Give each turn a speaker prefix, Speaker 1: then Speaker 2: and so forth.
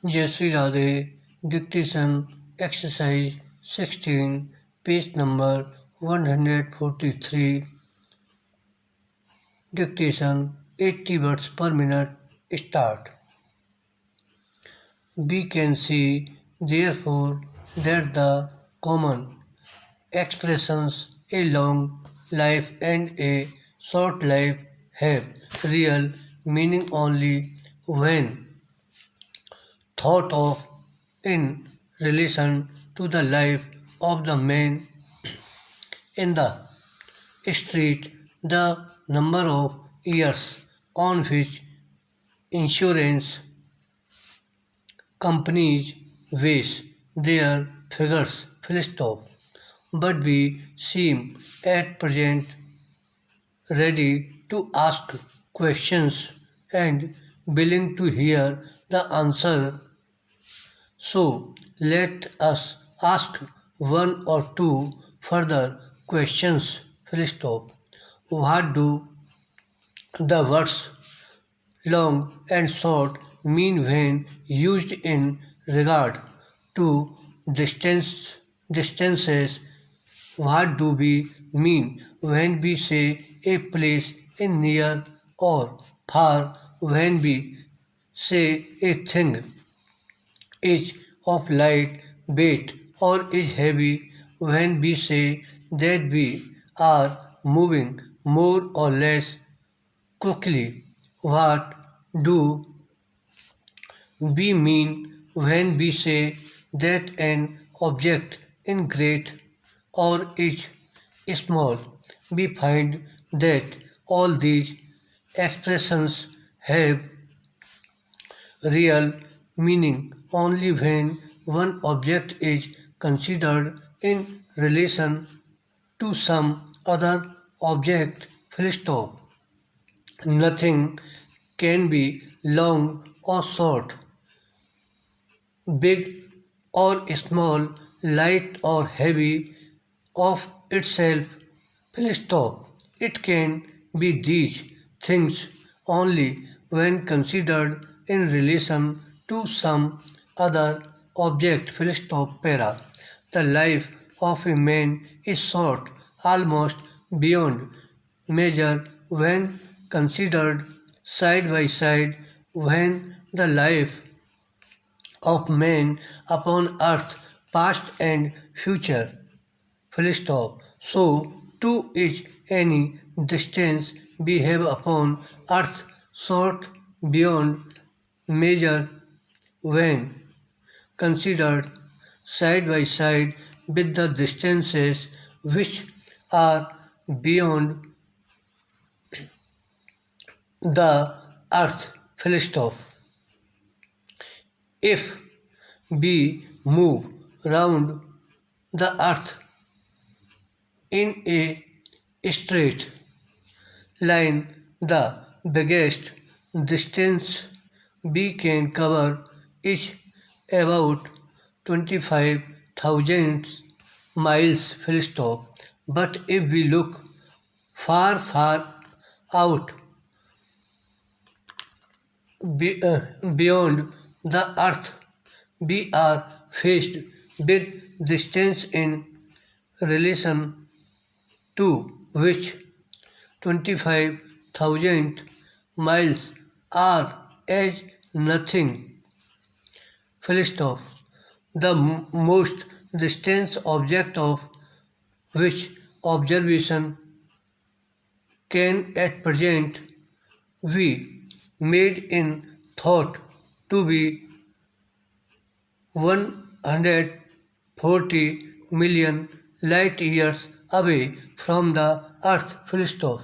Speaker 1: Jai Shri Radhe. Dictation exercise 16, page number 143। Dictation 80 words per minute. Start. We can see, therefore, that the common expressions a long life and a short life have real meaning only when thought of in relation to the life of the man in the street, the number of years on which insurance companies base their figures, full stop. But we seem at present ready to ask questions and willing to hear the answer. So let us ask one or two further questions. Full stop. What do the words long and short mean when used in regard to distances? What do we mean when we say a place is near or far, when we say a thing is of light weight or is heavy, when we say that we are moving more or less quickly? What do we mean when we say that an object is great or is small? We find that all these expressions have real meaning only when one object is considered in relation to some other object. Full stop. Nothing can be long or short, big or small, light or heavy of itself. Full stop. It can be these things only when considered in relation to some other object. Full stop. Para. The life of a man is short, almost beyond measure when considered side by side, when the life of man upon earth, past and future. Full stop. So, too is any distance we have upon earth short beyond measure when considered side by side with the distances which are beyond the earth. Full stop. If we move round the earth in a straight line, the biggest distance we can cover is about 25,000 miles. Full stop. But if we look far, far out beyond the earth, we are faced with distance in relation to which 25,000 miles are as nothing. Full stop. The most distant object of which observation can at present be made in thought to be 140 million light years away from the earth. Full stop.